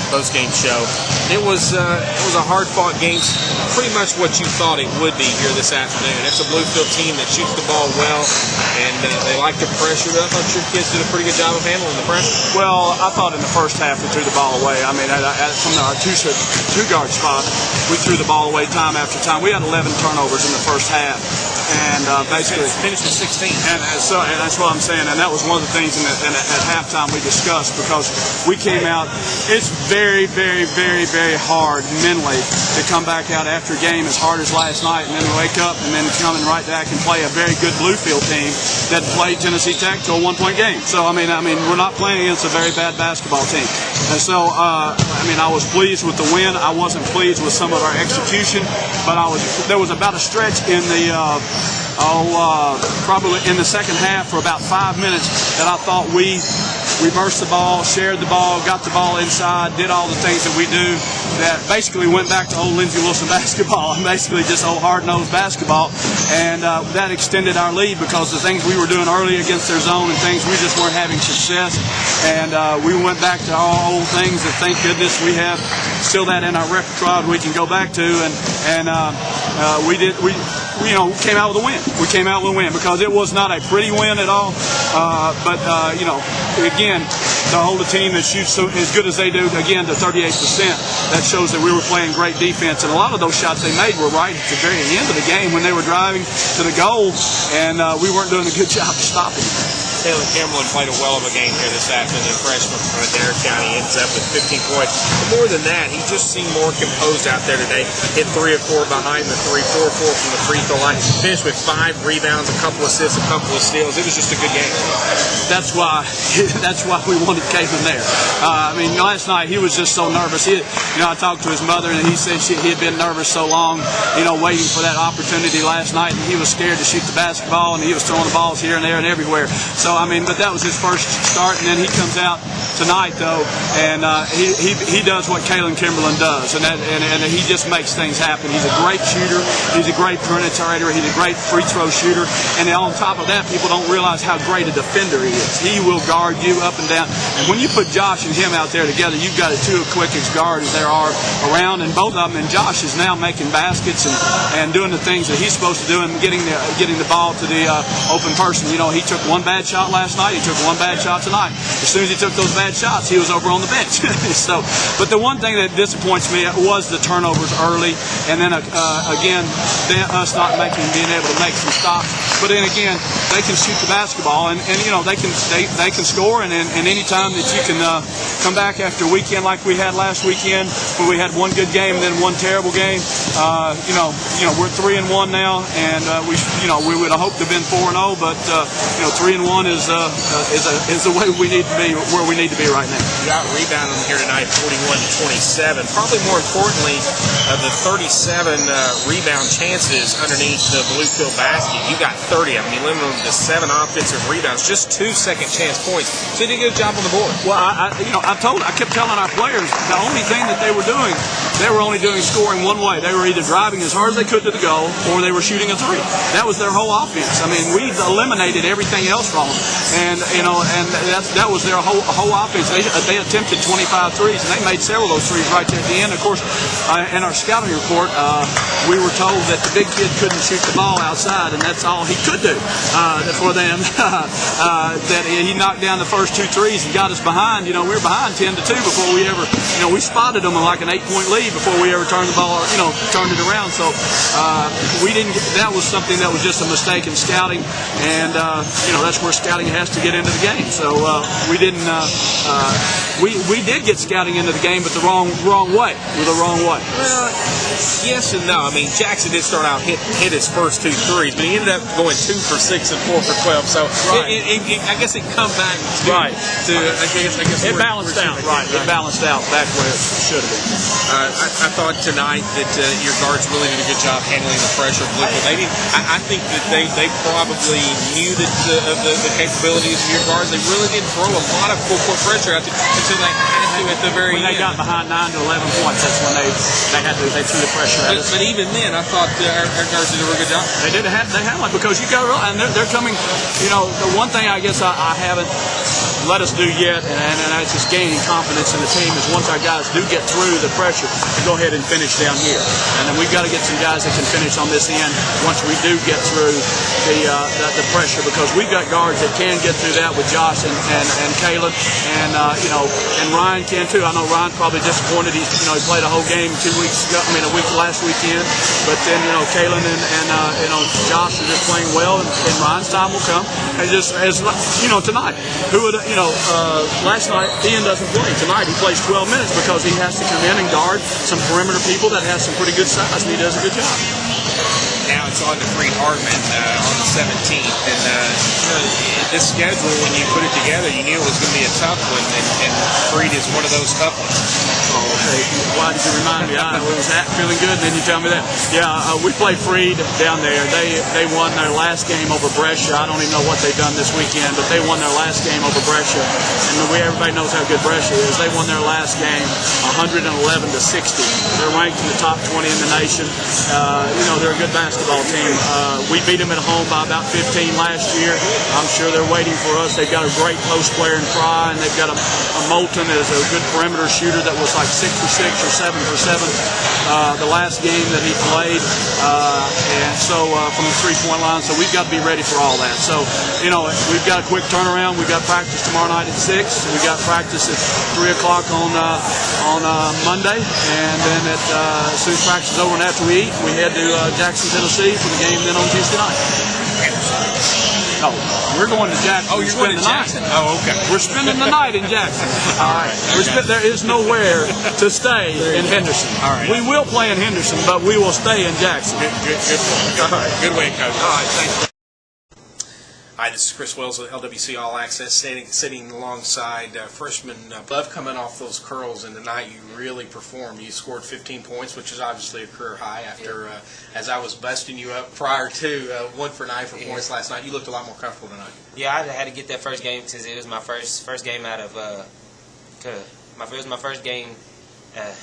post-game show. It was a hard-fought game, pretty much what you thought it would be here this afternoon. It's a Bluefield team that shoots the ball well, and they like to pressure. I thought your kids did a pretty good job of handling the pressure. Well, I thought in the first half we threw the ball away. I mean, from our two-guard spot, we threw the ball away time after time. We had 11 turnovers in the first half, and basically finished with 16. And that's what I'm saying. And that was one of the things at halftime we discussed, because we came out. It's very, very, very, very hard mentally to come back out after a game as hard as last night, and then wake up and then coming right back and play a very good Bluefield team that played Tennessee Tech to a one-point game. So I mean, we're not playing against a very bad basketball team. And so I was pleased with the win. I wasn't pleased with some of our execution, but there was about a stretch in the probably in the second half for about 5 minutes that I thought we reversed the ball, shared the ball, got the ball inside, did all the things that we do that basically went back to old Lindsey basketball, and basically just old hard-nosed basketball. And that extended our lead, because the things we were doing early against their zone and things, we just weren't having success. And we went back to all old things that, thank goodness, we have still that in our repertoire we can go back to. And we came out with a win. We came out with a win, because it was not a pretty win at all. But again, to hold a team that shoots as good as they do, again, to 38%, that shows that we were playing great defense. And a lot of those shots they made were right at the very end of the game when they were driving to the goal, and we weren't doing a good job of stopping them. Campbell played a well of a game here this afternoon. Freshman from Adair County ends up with 15 points. But more than that, he just seemed more composed out there today. Hit 3 of 4 behind the 3, 4 of 4 from the free throw line. Finished with 5 rebounds, a couple assists, a couple of steals. It was just a good game. That's why we wanted Caitlin there. Last night he was just so nervous. I talked to his mother, and he said he had been nervous so long, waiting for that opportunity last night, and he was scared to shoot the basketball, and he was throwing the balls here and there and everywhere. So but that was his first start, and then he comes out tonight though, and he does what Caelan Kimberlin does, and he just makes things happen. He's a great shooter. He's a great penetrator. He's a great free throw shooter, and then on top of that, people don't realize how great a defender he is. He will guard you up and down. And when you put Josh and him out there together, you've got two of the quickest guards there are around, and both of them. And Josh is now making baskets and doing the things that he's supposed to do, and getting the ball to the open person. He took one bad shot last night. He took one bad shot tonight. As soon as he took those bad shots, he was over on the bench. But the one thing that disappoints me was the turnovers early, and then again, us not being able to make some stops. But then again, they can shoot the basketball, and they can score. And any time that you can come back after a weekend like we had last weekend, where we had one good game and then one terrible game, we're 3-1 now, and we would have hoped to have been 4-0, but 3-1 is the way we need to be, where we need to be right now. You got rebounding here tonight, 41-27. Probably more importantly, the 37 rebound chances underneath the Bluefield basket. You got 30 of them. You limited them to 7 offensive rebounds, just 2 second chance points. So you did a good job on the board. Well, I kept telling our players the only thing that they were doing, they were only doing scoring one way. They were either driving as hard as they could to the goal, or they were shooting a 3. That was their whole offense. We eliminated everything else from them, and that was their whole offense. They attempted 25 threes, and they made several of those threes right there at the end. Of course, in our scouting report, we were told that the big kid couldn't shoot the ball outside, and that's all he could do for them. That he knocked down the first 2 threes and got us behind. We were behind 10-2 before we ever, we spotted them in like an 8-point lead before we ever turned the ball, turned it around. So we didn't get, that was something that was just a mistake in scouting, and that's where scouting has to get into the game. So we didn't. We did get scouting into the game, but the wrong way. Well, yes and no. Jackson did start out hit his first 2 threes, but he ended up going 2 for 6 and 4 for 12. So right. I guess it come back to right. To I guess it balanced out. Right. It balanced out back where it should have been. I thought tonight that your guards really did a good job handling the pressure of Bluefield. I think that they probably knew that the capabilities of your guards. They really did throw a lot of full court pressure out there. And So they had to at the very when they end. got behind 9 to 11 points, that's when they threw the pressure at us. But even then, I thought our guards did a real good job. They had one because you got to realize, and they're coming. You know, the one thing I guess I haven't let us do yet, and that's just gaining confidence in the team, is once our guys do get through the pressure, to go ahead and finish down here. And then we've got to get some guys that can finish on this end once we do get through the pressure, because we've got guards that can get through that with Josh and Caleb, and and Ryan can too. I know Ryan's probably disappointed. He played a whole game 2 weeks ago. I mean, a week last weekend. But then Caleb and Josh are just playing well, and Ryan's time will come. And just as tonight, who would last night Ian doesn't play. Tonight he plays 12 minutes because he has to come in and guard some perimeter people that have some pretty good size, and he does a good job. Now it's on to Freed Hardman on the 17th, and this schedule, when you put it together, you knew it was going to be a tough one, and Freed is one of those tough ones. Oh, okay. Why did you remind me? I was feeling good, and then you tell me that. Yeah, we played Freed down there. They won their last game over Brescia. I don't even know what they've done this weekend, but they won their last game over Brescia, and everybody knows how good Brescia is. They won their last game 111 to 60. They're ranked in the top 20 in the nation. They're a good basketball team. We beat them at home by about 15 last year. I'm sure they're waiting for us. They've got a great post player in Fry, and they've got a Moulton that is a good perimeter shooter that was like 6 for 6 or 7 for 7 the last game that he played, and so from the three-point line. So we've got to be ready for all that. So we've got a quick turnaround. We've got practice tomorrow night at 6. We got practice at 3 o'clock on Monday, and then as soon as practice is over and after we eat, we head to Jackson, Tennessee for the game then on Tuesday night. No, we're going to Jackson. Oh, you're going to Jackson? Oh, okay. We're spending the night in Jackson. All right. There is nowhere to stay in Henderson. All right. We will play in Henderson, but we will stay in Jackson. Good point. All right. Good way, Coach. All right, thanks. Hi, this is Chris Wells with LWC All Access, sitting alongside freshman Love, coming off those curls, and tonight you really performed. You scored 15 points, which is obviously a career high after, as I was busting you up prior to 1 for 9 for points last night. You looked a lot more comfortable tonight. Yeah, I had to get that first game since it was my first game out of it was my first game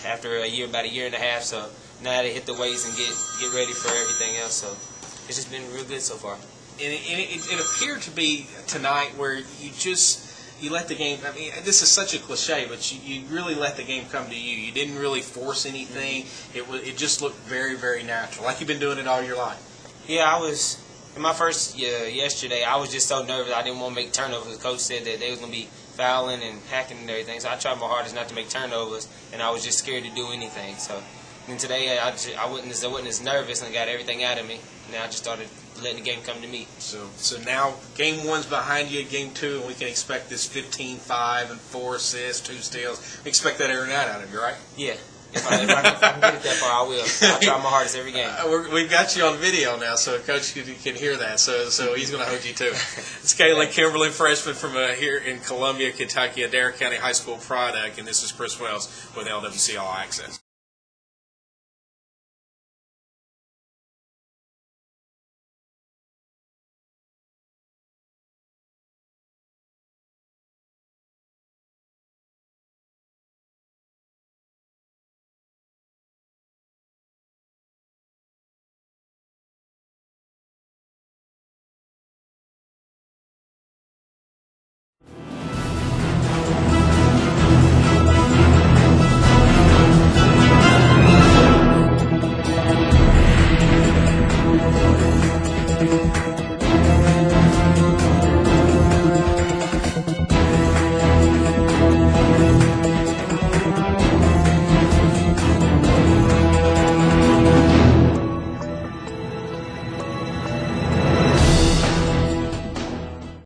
after about a year and a half. So now I had to hit the weights and get ready for everything else. So it's just been real good so far. And it appeared to be tonight where you let the game. I mean, this is such a cliche, but you really let the game come to you. You didn't really force anything. It just looked very, very natural, like you've been doing it all your life. Yeah, I was in my first yesterday. I was just so nervous. I didn't want to make turnovers. The coach said that they was going to be fouling and hacking and everything. So I tried my hardest not to make turnovers, and I was just scared to do anything. So then today I wasn't as nervous and got everything out of me. Now I just started letting the game come to me. So now game 1's behind you, game 2, and we can expect this 15, 5, and 4 assists, 2 steals. We expect that every night out of you, right? Yeah. If I can get it that far, I will. I'll try my hardest every game. We've got you on video now, so Coach can hear that. So he's going to hold you to it. It's Caitlin Kimberly, freshman from here in Columbia, Kentucky, a Dare County High School product, and this is Chris Wells with LWC All Access.